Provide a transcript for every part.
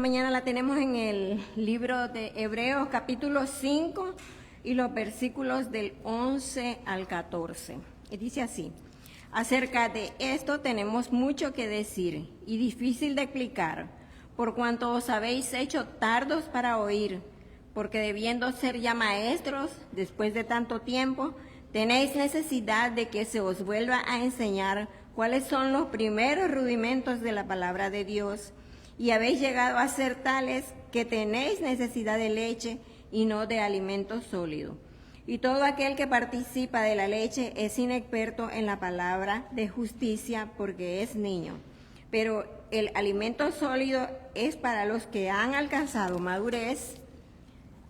mañana la tenemos en el libro de Hebreos capítulo 5 y los versículos del 11 al 14. Y dice así: acerca de esto tenemos mucho que decir y difícil de explicar, por cuanto os habéis hecho tardos para oír, porque debiendo ser ya maestros, después de tanto tiempo, tenéis necesidad de que se os vuelva a enseñar cuáles son los primeros rudimentos de la palabra de Dios, y habéis llegado a ser tales que tenéis necesidad de leche y no de alimento sólido. Y todo aquel que participa de la leche es inexperto en la palabra de justicia, porque es niño. Pero el alimento sólido es para los que han alcanzado madurez,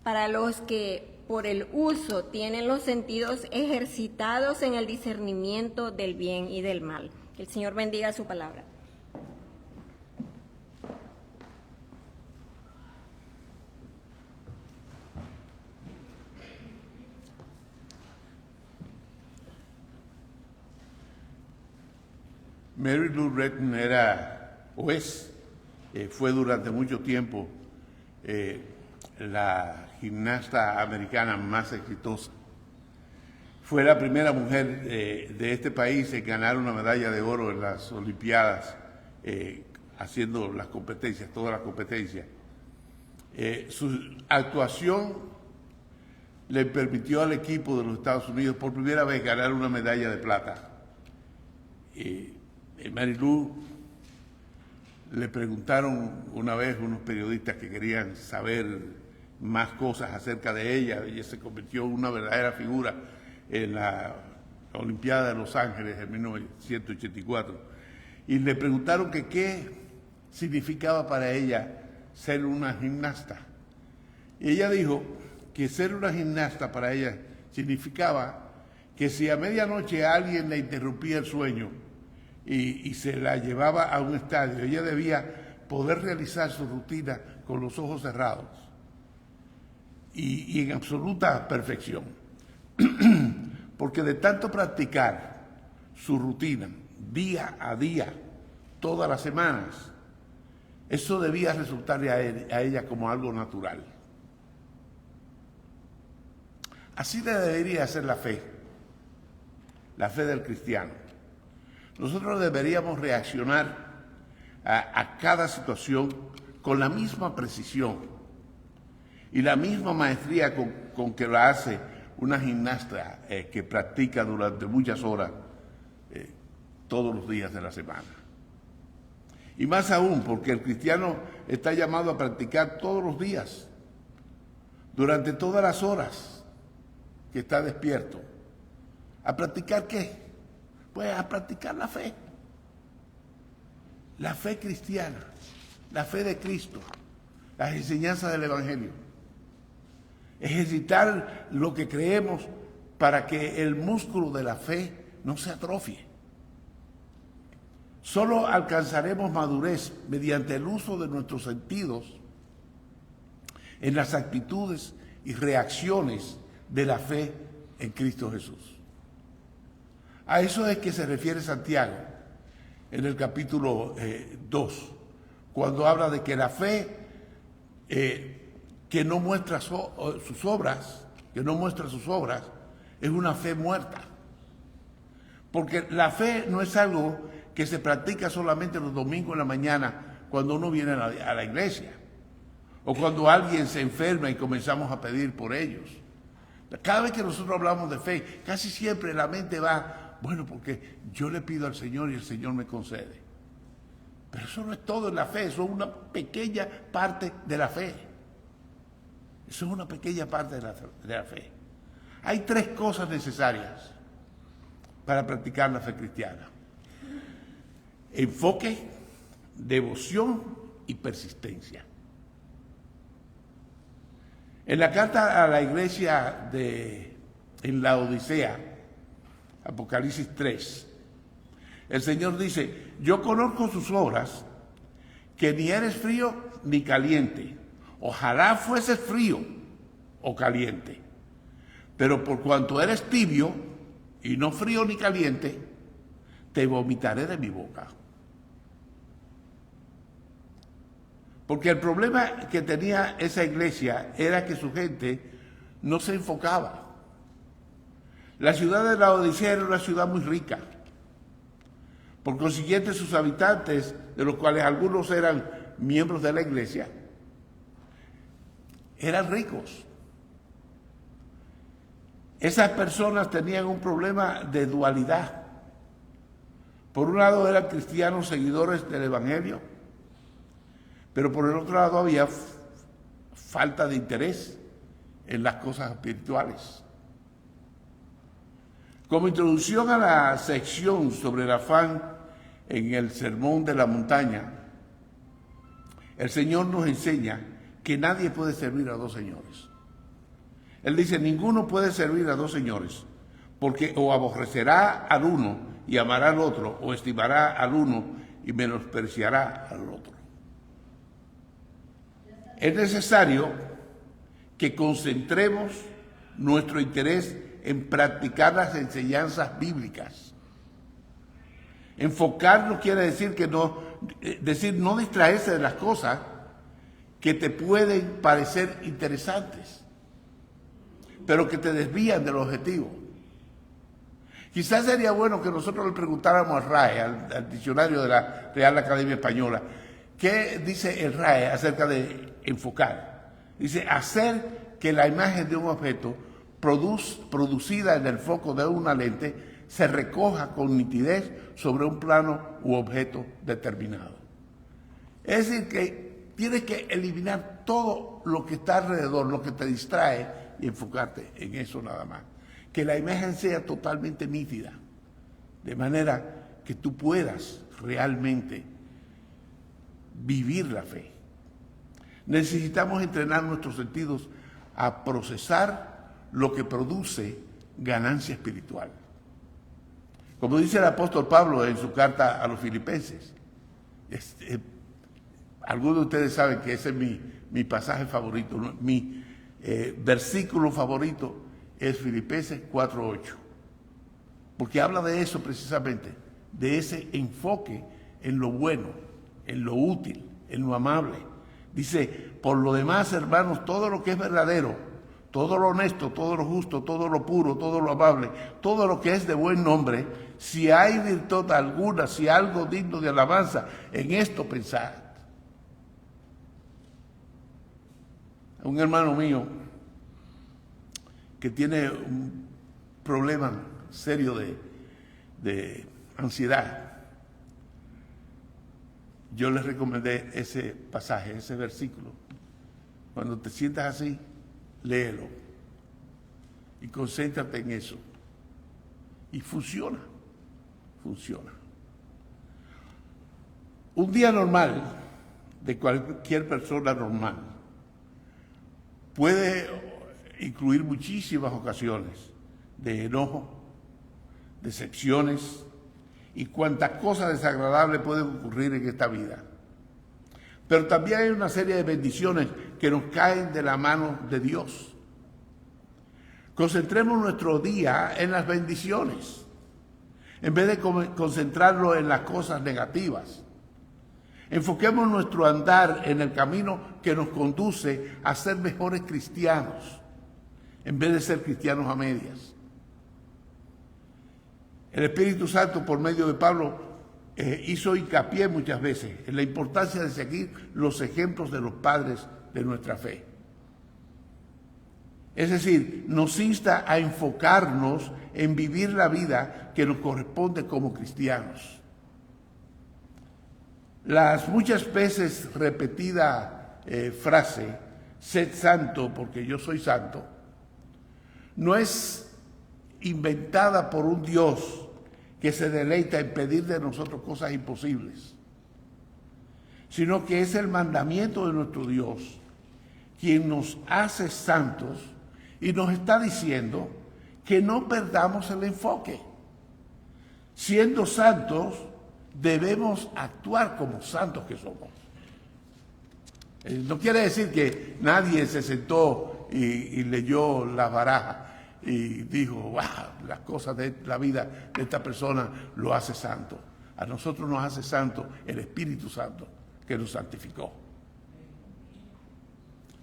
para los que por el uso tienen los sentidos ejercitados en el discernimiento del bien y del mal. Que el Señor bendiga su palabra. Mary Lou Retton era, o es, fue durante mucho tiempo la gimnasta americana más exitosa. Fue la primera mujer de este país en ganar una medalla de oro en las Olimpiadas, haciendo las competencias, todas las competencias. Su actuación le permitió al equipo de los Estados Unidos por primera vez ganar una medalla de plata. Mary Lou, le preguntaron una vez unos periodistas que querían saber más cosas acerca de ella. Ella se convirtió en una verdadera figura en la Olimpiada de Los Ángeles en 1984. Y le preguntaron que qué significaba para ella ser una gimnasta. Y ella dijo que ser una gimnasta para ella significaba que si a medianoche alguien le interrumpía el sueño y se la llevaba a un estadio, ella debía poder realizar su rutina con los ojos cerrados y en absoluta perfección. Porque de tanto practicar su rutina día a día, todas las semanas, eso debía resultarle a ella como algo natural. Así debería ser la fe del cristiano. Nosotros deberíamos reaccionar a cada situación con la misma precisión y la misma maestría con que lo hace una gimnasta que practica durante muchas horas todos los días de la semana. Y más aún porque el cristiano está llamado a practicar todos los días, durante todas las horas que está despierto. ¿A practicar qué? Pues a practicar la fe cristiana, la fe de Cristo, las enseñanzas del Evangelio. Ejercitar lo que creemos para que el músculo de la fe no se atrofie. Solo alcanzaremos madurez mediante el uso de nuestros sentidos en las actitudes y reacciones de la fe en Cristo Jesús. A eso es que se refiere Santiago en el capítulo 2, cuando habla de que la fe que no muestra sus obras, es una fe muerta. Porque la fe no es algo que se practica solamente los domingos en la mañana cuando uno viene a la iglesia, o cuando alguien se enferma y comenzamos a pedir por ellos. Cada vez que nosotros hablamos de fe, casi siempre la mente va, bueno, porque yo le pido al Señor y el Señor me concede. Pero eso no es todo en la fe, eso es una pequeña parte de la fe. Eso es una pequeña parte de la fe. Hay tres cosas necesarias para practicar la fe cristiana: enfoque, devoción y persistencia. En la carta a la iglesia en la Odisea, Apocalipsis 3, el Señor dice: yo conozco sus obras, que ni eres frío ni caliente. Ojalá fueses frío o caliente. Pero por cuanto eres tibio y no frío ni caliente, te vomitaré de mi boca. Porque el problema que tenía esa iglesia era que su gente no se enfocaba. La ciudad de Laodicea era una ciudad muy rica. Por consiguiente, sus habitantes, de los cuales algunos eran miembros de la iglesia, eran ricos. Esas personas tenían un problema de dualidad. Por un lado eran cristianos seguidores del Evangelio, pero por el otro lado había falta de interés en las cosas espirituales. Como introducción a la sección sobre el afán en el Sermón de la Montaña, el Señor nos enseña que nadie puede servir a dos señores. Él dice, ninguno puede servir a dos señores, porque o aborrecerá al uno y amará al otro, o estimará al uno y menospreciará al otro. Es necesario que concentremos nuestro interés en practicar las enseñanzas bíblicas. Enfocarnos quiere decir no distraerse de las cosas que te pueden parecer interesantes, pero que te desvían del objetivo. Quizás sería bueno que nosotros le preguntáramos al RAE, al diccionario de la Real Academia Española, ¿qué dice el RAE acerca de enfocar? Dice, hacer que la imagen de un objeto producida en el foco de una lente se recoja con nitidez sobre un plano u objeto determinado. Es decir, que tienes que eliminar todo lo que está alrededor, lo que te distrae, y enfocarte en eso nada más. Que la imagen sea totalmente nítida, de manera que tú puedas realmente vivir la fe. Necesitamos entrenar nuestros sentidos a procesar lo que produce ganancia espiritual. Como dice el apóstol Pablo en su carta a los Filipenses, algunos de ustedes saben que ese es mi pasaje favorito, mi versículo favorito es Filipenses 4:8, porque habla de eso precisamente, de ese enfoque en lo bueno, en lo útil, en lo amable. Dice, por lo demás, hermanos, todo lo que es verdadero, todo lo honesto, todo lo justo, todo lo puro, todo lo amable, todo lo que es de buen nombre, si hay virtud alguna, si algo digno de alabanza, en esto pensad. Un hermano mío que tiene un problema serio de ansiedad, yo le recomendé ese pasaje, ese versículo. Cuando te sientas así, léelo y concéntrate en eso. Y funciona. Un día normal de cualquier persona normal puede incluir muchísimas ocasiones de enojo, decepciones y cuantas cosas desagradables pueden ocurrir en esta vida. Pero también hay una serie de bendiciones que nos caen de la mano de Dios. Concentremos nuestro día en las bendiciones, en vez de concentrarlo en las cosas negativas. Enfoquemos nuestro andar en el camino que nos conduce a ser mejores cristianos, en vez de ser cristianos a medias. El Espíritu Santo, por medio de Pablo, hizo hincapié muchas veces en la importancia de seguir los ejemplos de los padres de nuestra fe. Es decir, nos insta a enfocarnos en vivir la vida que nos corresponde como cristianos. Las muchas veces repetida frase, sed santo porque yo soy santo, no es inventada por un Dios que se deleita en pedir de nosotros cosas imposibles, sino que es el mandamiento de nuestro Dios quien nos hace santos y nos está diciendo que no perdamos el enfoque. Siendo santos, debemos actuar como santos que somos. No quiere decir que nadie se sentó y leyó la baraja y dijo, wow, las cosas de la vida de esta persona lo hace santo. A nosotros nos hace santo el Espíritu Santo que nos santificó.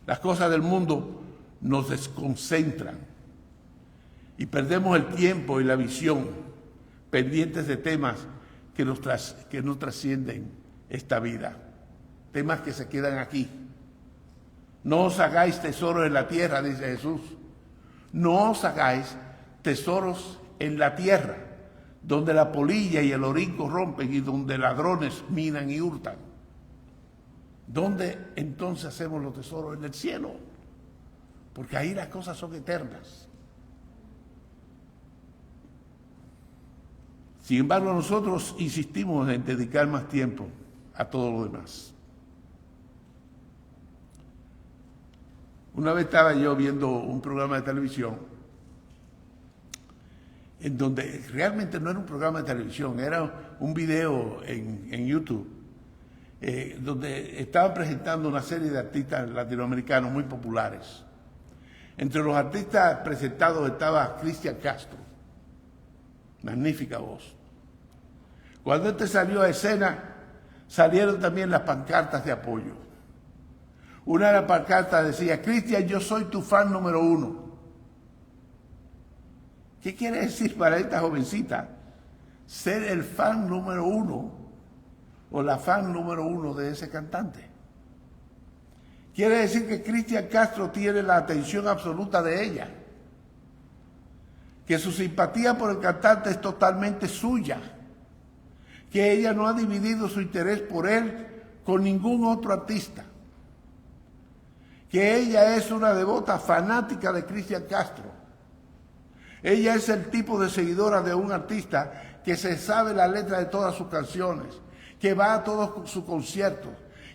Las cosas del mundo nos desconcentran y perdemos el tiempo y la visión pendientes de temas que no trascienden esta vida, temas que se quedan aquí. No os hagáis tesoros en la tierra, dice Jesús. No os hagáis tesoros en la tierra, donde la polilla y el orín corrompen y donde ladrones minan y hurtan. ¿Dónde entonces hacemos los tesoros? En el cielo, porque ahí las cosas son eternas. Sin embargo, nosotros insistimos en dedicar más tiempo a todo lo demás. Una vez estaba yo viendo un programa de televisión en donde realmente no era un programa de televisión, era un video en YouTube, donde estaban presentando una serie de artistas latinoamericanos muy populares. Entre los artistas presentados estaba Cristian Castro, magnífica voz. Cuando este salió a escena, salieron también las pancartas de apoyo. Una de las pancartas decía: Cristian, yo soy tu fan número 1. ¿Qué quiere decir para esta jovencita ser el fan número 1 o la fan número 1 de ese cantante? Quiere decir que Cristian Castro tiene la atención absoluta de ella, que su simpatía por el cantante es totalmente suya, que ella no ha dividido su interés por él con ningún otro artista, que ella es una devota fanática de Cristian Castro. Ella es el tipo de seguidora de un artista que se sabe la letra de todas sus canciones, que va a todos sus conciertos,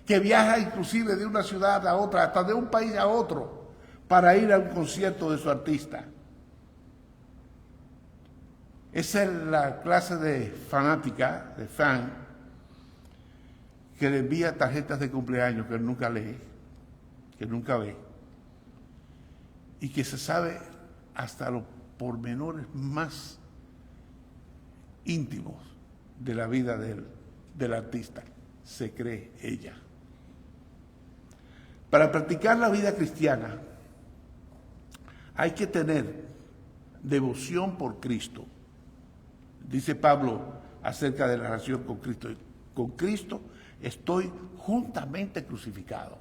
que viaja inclusive de una ciudad a otra, hasta de un país a otro, para ir a un concierto de su artista. Esa es la clase de fanática, de fan, que le envía tarjetas de cumpleaños que él nunca lee, que nunca ve, y que se sabe hasta los pormenores más íntimos de la vida del artista, se cree ella. Para practicar la vida cristiana hay que tener devoción por Cristo. Dice Pablo acerca de la relación con Cristo: con Cristo estoy juntamente crucificado.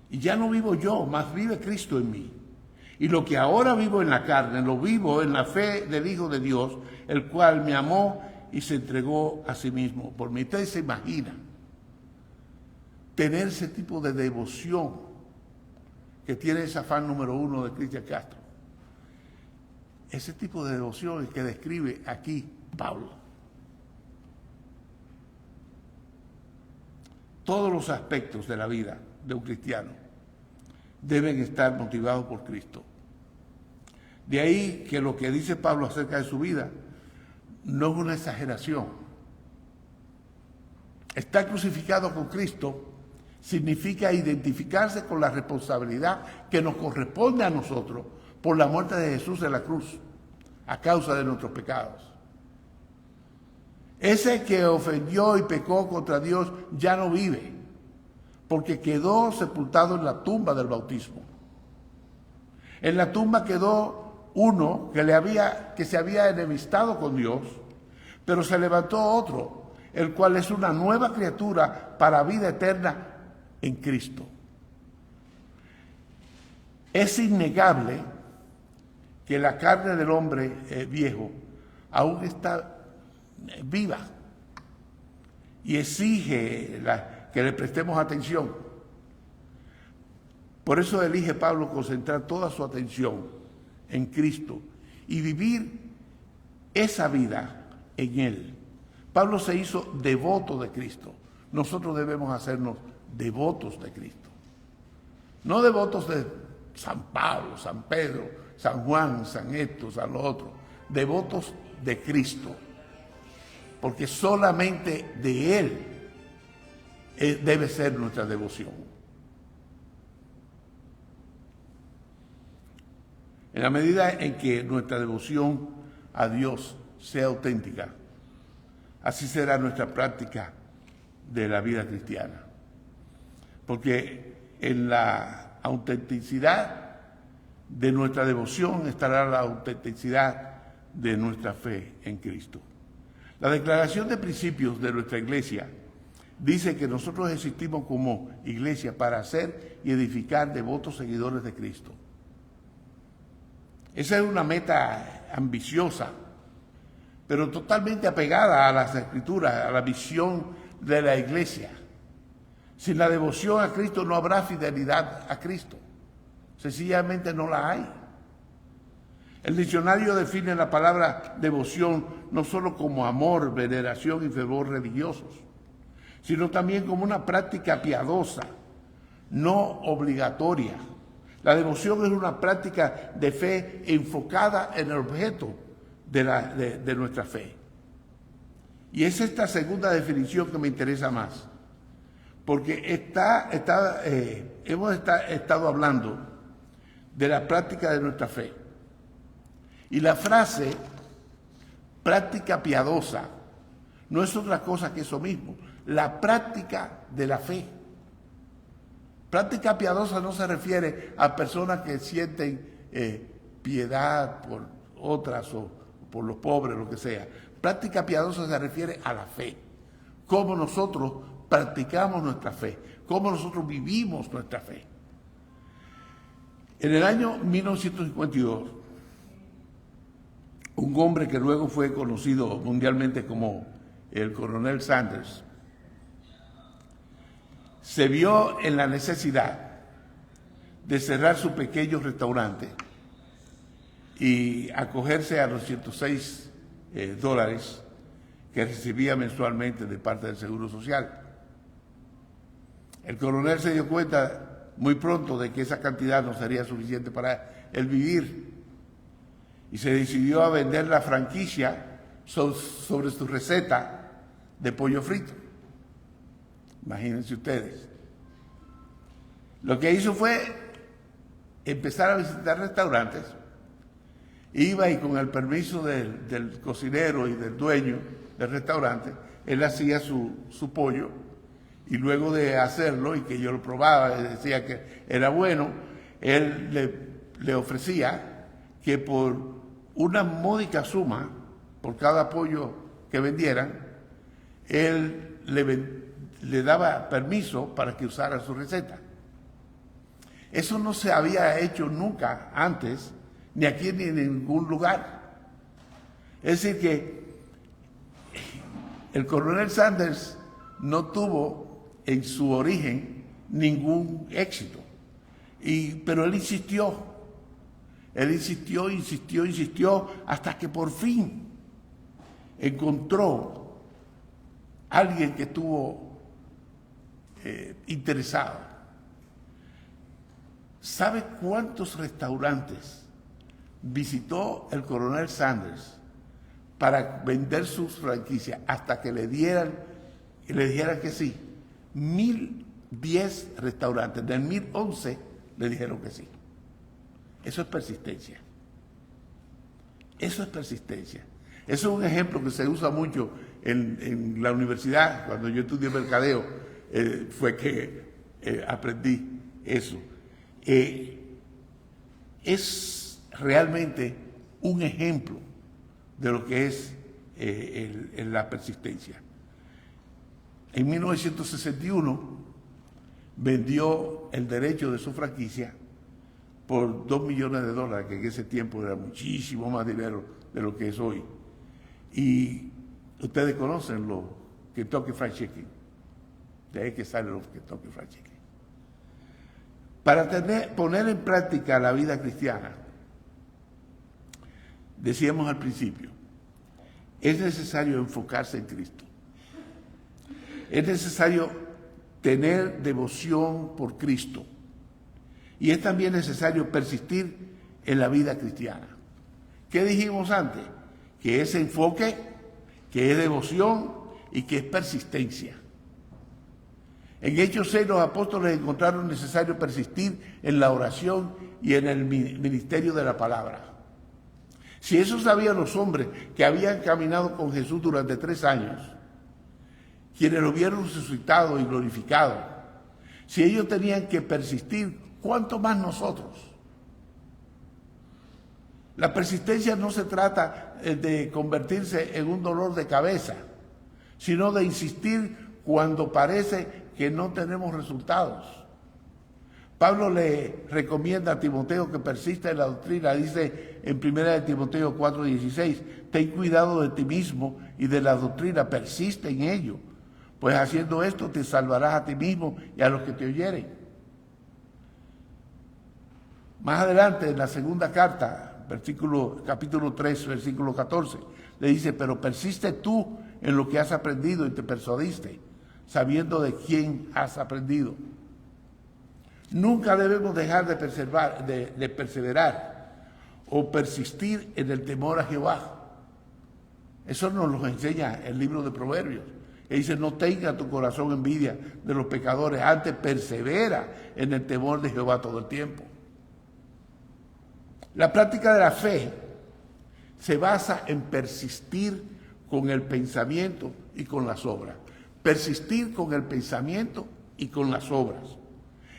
Y ya no vivo yo, mas vive Cristo en mí. Y lo que ahora vivo en la carne, lo vivo en la fe del Hijo de Dios, el cual me amó y se entregó a sí mismo por mí. Ustedes se imaginan tener ese tipo de devoción que tiene ese fan número 1 de Cristian Castro. Ese tipo de devoción es que describe aquí Pablo. Todos los aspectos de la vida de un cristiano deben estar motivados por Cristo. De ahí que lo que dice Pablo acerca de su vida no es una exageración. Estar crucificado con Cristo significa identificarse con la responsabilidad que nos corresponde a nosotros por la muerte de Jesús en la cruz, a causa de nuestros pecados. Ese que ofendió y pecó contra Dios ya no vive, porque quedó sepultado en la tumba del bautismo. En la tumba quedó uno que se había enemistado con Dios, pero se levantó otro, el cual es una nueva criatura para vida eterna en Cristo. Es innegable que la carne del hombre viejo aún está viva y exige que le prestemos atención. Por eso elige Pablo concentrar toda su atención en Cristo y vivir esa vida en Él. Pablo se hizo devoto de Cristo. Nosotros debemos hacernos devotos de Cristo. No devotos de San Pablo, San Pedro, San Juan, San esto, San lo otro. Devotos de Cristo. Porque solamente de Él debe ser nuestra devoción. En la medida en que nuestra devoción a Dios sea auténtica, así será nuestra práctica de la vida cristiana. Porque en la autenticidad de nuestra devoción estará la autenticidad de nuestra fe en Cristo. La declaración de principios de nuestra iglesia dice que nosotros existimos como iglesia para ser y edificar devotos seguidores de Cristo. Esa es una meta ambiciosa, pero totalmente apegada a las Escrituras, a la visión de la iglesia. Sin la devoción a Cristo no habrá fidelidad a Cristo. Sencillamente no la hay. El diccionario define la palabra devoción no solo como amor, veneración y fervor religiosos, sino también como una práctica piadosa, no obligatoria. La devoción es una práctica de fe enfocada en el objeto de nuestra fe. Y es esta segunda definición que me interesa más, porque hemos estado hablando de la práctica de nuestra fe. Y la frase práctica piadosa no es otra cosa que eso mismo, la práctica de la fe. Práctica piadosa no se refiere a personas que sienten piedad por otras o por los pobres, lo que sea. Práctica piadosa se refiere a la fe, cómo nosotros practicamos nuestra fe, cómo nosotros vivimos nuestra fe. En el año 1952, un hombre que luego fue conocido mundialmente como el coronel Sanders, se vio en la necesidad de cerrar su pequeño restaurante y acogerse a los $106 que recibía mensualmente de parte del Seguro Social. El coronel se dio cuenta muy pronto de que esa cantidad no sería suficiente para él vivir y se decidió a vender la franquicia sobre su receta de pollo frito. Imagínense ustedes. Lo que hizo fue empezar a visitar restaurantes. Iba y con el permiso del cocinero y del dueño del restaurante, él hacía su pollo y luego de hacerlo y que yo lo probaba y decía que era bueno, él le ofrecía que por una módica suma, por cada pollo que vendieran, él le daba permiso para que usara su receta. Eso no se había hecho nunca antes, ni aquí ni en ningún lugar. Es decir que el coronel Sanders no tuvo en su origen ningún éxito, pero él insistió, hasta que por fin encontró alguien que estuvo interesado. ¿Sabe cuántos restaurantes visitó el coronel Sanders para vender sus franquicias hasta que le dijeran que sí? 1,010 restaurantes. Del 1,011 le dijeron que sí. Eso es persistencia. Eso es persistencia. Eso es un ejemplo que se usa mucho en la universidad. Cuando yo estudié mercadeo, fue que aprendí eso. Es realmente un ejemplo de lo que es la persistencia. En 1961 vendió el derecho de su franquicia por $2 millones, que en ese tiempo era muchísimo más dinero de lo que es hoy. Y ustedes conocen los Kentucky Fried Chicken. De ahí que salen los Kentucky Fried Chicken. Para poner en práctica la vida cristiana, decíamos al principio, es necesario enfocarse en Cristo. Es necesario tener devoción por Cristo. Y es también necesario persistir en la vida cristiana. ¿Qué dijimos antes? Que es enfoque, que es devoción y que es persistencia. En Hechos 6 los apóstoles encontraron necesario persistir en la oración y en el ministerio de la palabra. Si eso sabían los hombres que habían caminado con Jesús durante 3 años, quienes lo vieron resucitado y glorificado, Si ellos tenían que persistir, ¿cuánto más nosotros? La persistencia no se trata de convertirse en un dolor de cabeza, sino de insistir cuando parece que no tenemos resultados. Pablo le recomienda a Timoteo que persista en la doctrina, dice en 1 Timoteo 4:16, ten cuidado de ti mismo y de la doctrina, persiste en ello, pues haciendo esto te salvarás a ti mismo y a los que te oyeren. Más adelante, en la segunda carta, capítulo 3, versículo 14, le dice, pero persiste tú en lo que has aprendido y te persuadiste, sabiendo de quién has aprendido. Nunca debemos dejar de perseverar o persistir en el temor a Jehová. Eso nos lo enseña el libro de Proverbios. Y dice, no tenga tu corazón envidia de los pecadores, antes persevera en el temor de Jehová todo el tiempo. La práctica de la fe se basa en persistir con el pensamiento y con las obras. Persistir con el pensamiento y con las obras.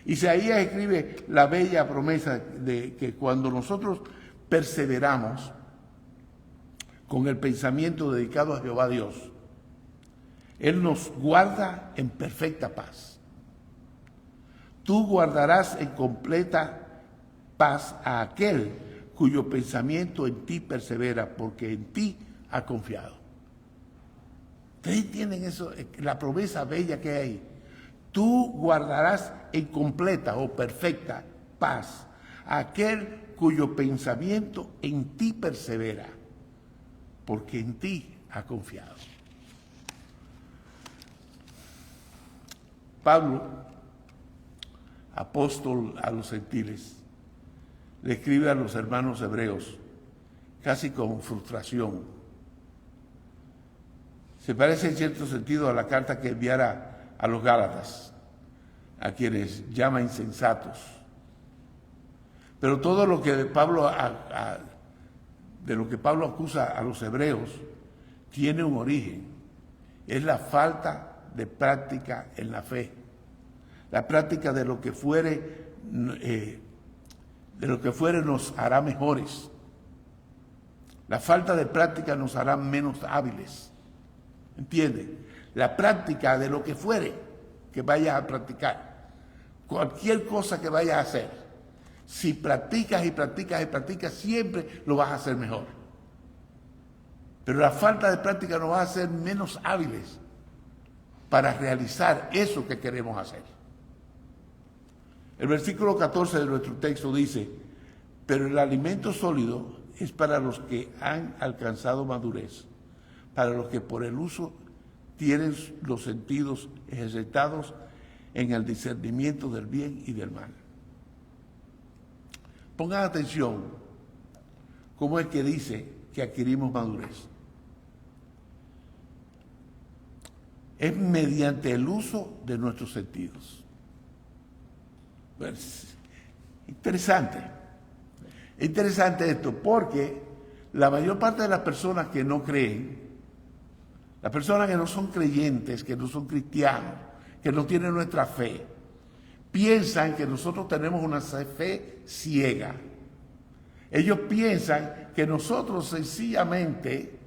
Isaías escribe la bella promesa de que cuando nosotros perseveramos con el pensamiento dedicado a Jehová Dios, Él nos guarda en perfecta paz. Tú guardarás en completa paz a aquel cuyo pensamiento en ti persevera, porque en ti ha confiado. ¿Ustedes entienden eso? La promesa bella que hay ahí. Tú guardarás en completa o perfecta paz a aquel cuyo pensamiento en ti persevera, porque en ti ha confiado. Pablo, apóstol a los gentiles, le escribe a los hermanos hebreos, casi con frustración. Se parece en cierto sentido a la carta que enviara a los Gálatas, a quienes llama insensatos. Pero todo lo que Pablo de lo que Pablo acusa a los hebreos tiene un origen. Es la falta de práctica en la fe. La práctica de lo que fuere nos hará mejores. La falta de práctica nos hará menos hábiles. ¿Entiende? La práctica de lo que fuere que vayas a practicar, cualquier cosa que vayas a hacer, si practicas y practicas y practicas, siempre lo vas a hacer mejor. Pero la falta de práctica nos va a hacer menos hábiles para realizar eso que queremos hacer. El versículo 14 de nuestro texto dice, pero el alimento sólido es para los que han alcanzado madurez, para los que por el uso tienen los sentidos ejercitados en el discernimiento del bien y del mal. Pongan atención cómo es que dice que adquirimos madurez. Es mediante el uso de nuestros sentidos. Pues, interesante esto, porque la mayor parte de las personas que no creen, las personas que no son creyentes, que no son cristianos, que no tienen nuestra fe, piensan que nosotros tenemos una fe ciega. Ellos piensan que nosotros sencillamente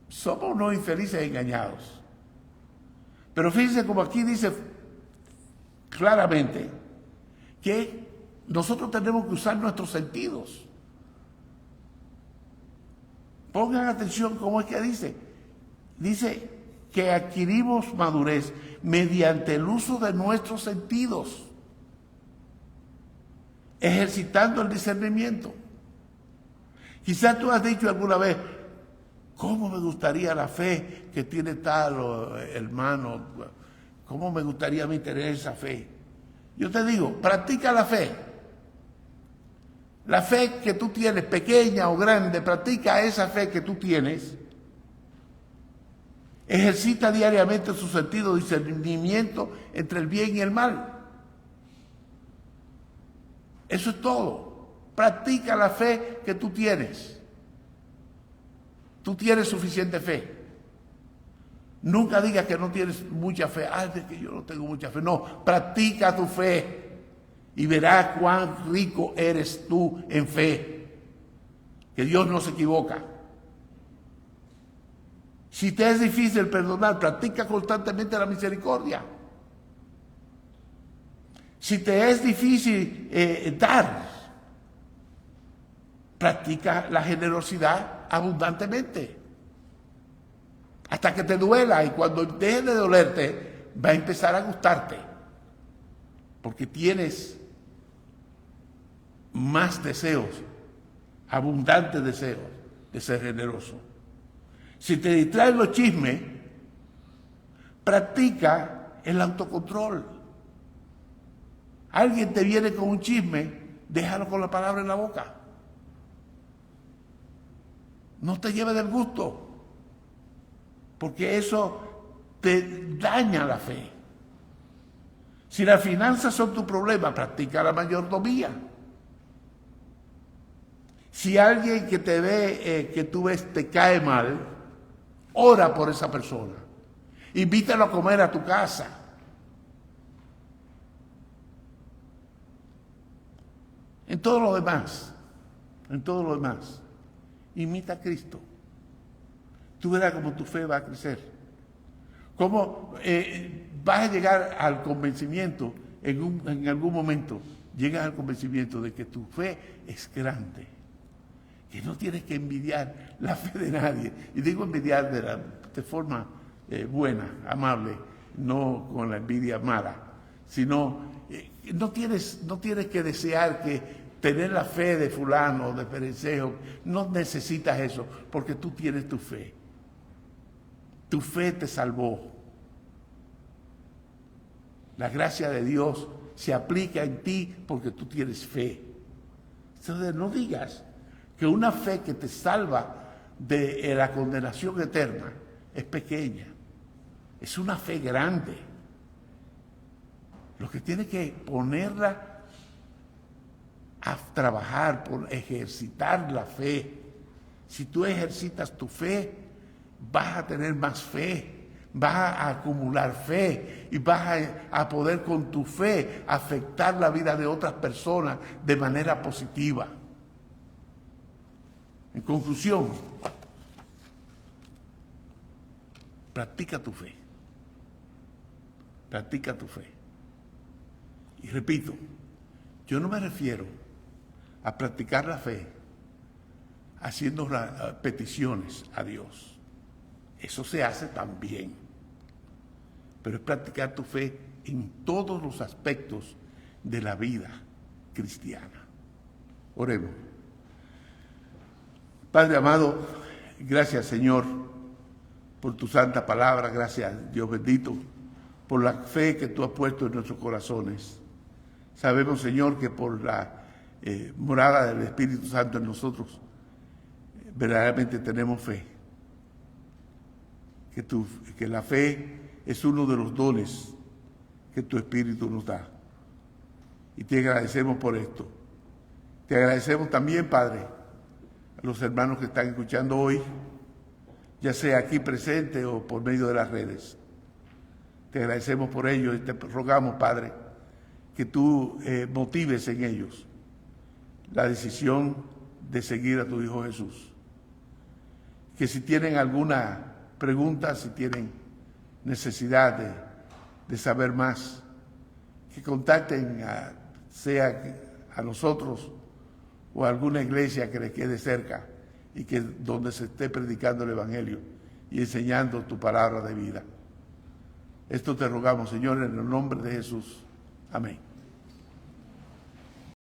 somos unos infelices engañados. Pero fíjense como aquí dice claramente que nosotros tenemos que usar nuestros sentidos. Pongan atención cómo es que dice. Dice que adquirimos madurez mediante el uso de nuestros sentidos, ejercitando el discernimiento. Quizás tú has dicho alguna vez, ¿cómo me gustaría la fe que tiene tal hermano? ¿Cómo me gustaría a mí tener esa fe? Yo te digo, practica la fe. La fe que tú tienes, pequeña o grande, practica esa fe que tú tienes. Ejercita diariamente su sentido de discernimiento entre el bien y el mal. Eso es todo. Practica la fe que tú tienes. Tú tienes suficiente fe. Nunca digas que no tienes mucha fe. Ay, de que yo no tengo mucha fe. No, practica tu fe y verás cuán rico eres tú en fe. Que Dios no se equivoca. Si te es difícil perdonar, practica constantemente la misericordia. Si te es difícil dar, practica la generosidad abundantemente. Hasta que te duela, y cuando deje de dolerte, va a empezar a gustarte. Porque tienes más deseos, abundantes deseos de ser generoso. Si te distraen los chismes, practica el autocontrol. Alguien te viene con un chisme, déjalo con la palabra en la boca. No te lleve del gusto, porque eso te daña la fe. Si las finanzas son tu problema, practica la mayordomía. Si alguien que te ve, que tú ves, te cae mal, ora por esa persona. Invítalo a comer a tu casa. En todo lo demás, imita a Cristo. Tú verás cómo tu fe va a crecer. Cómo vas a llegar al convencimiento, en algún momento, llegas al convencimiento de que tu fe es grande. Que no tienes que envidiar la fe de nadie. Y digo envidiar de forma buena, amable, no con la envidia mala, sino no tienes que desear que tener la fe de fulano o de perencejo. No necesitas eso, porque tú tienes tu fe. Tu fe te salvó. La gracia de Dios se aplica en ti porque tú tienes fe. Entonces no digas que una fe que te salva de la condenación eterna es pequeña. Es una fe grande. Lo que tiene que ponerla a trabajar, por ejercitar la fe. Si tú ejercitas tu fe, vas a tener más fe, vas a acumular fe y vas a poder con tu fe afectar la vida de otras personas de manera positiva. En conclusión, practica tu fe. Practica tu fe. Y repito, yo no me refiero a practicar la fe haciendo peticiones a Dios. Eso se hace también. Pero es practicar tu fe en todos los aspectos de la vida cristiana. Oremos. Padre amado, gracias Señor por tu santa palabra, gracias Dios bendito por la fe que tú has puesto en nuestros corazones. Sabemos Señor que por la morada del Espíritu Santo en nosotros verdaderamente tenemos fe. Que la fe es uno de los dones que tu Espíritu nos da. Y te agradecemos por esto. Te agradecemos también, Padre, a los hermanos que están escuchando hoy, ya sea aquí presente o por medio de las redes. Te agradecemos por ello y te rogamos, Padre, que tú motives en ellos la decisión de seguir a tu Hijo Jesús. Que si tienen alguna pregunta, si tienen necesidad de saber más, que contacten sea a nosotros o a alguna iglesia que les quede cerca y que donde se esté predicando el Evangelio y enseñando tu palabra de vida. Esto te rogamos, Señor, en el nombre de Jesús. Amén.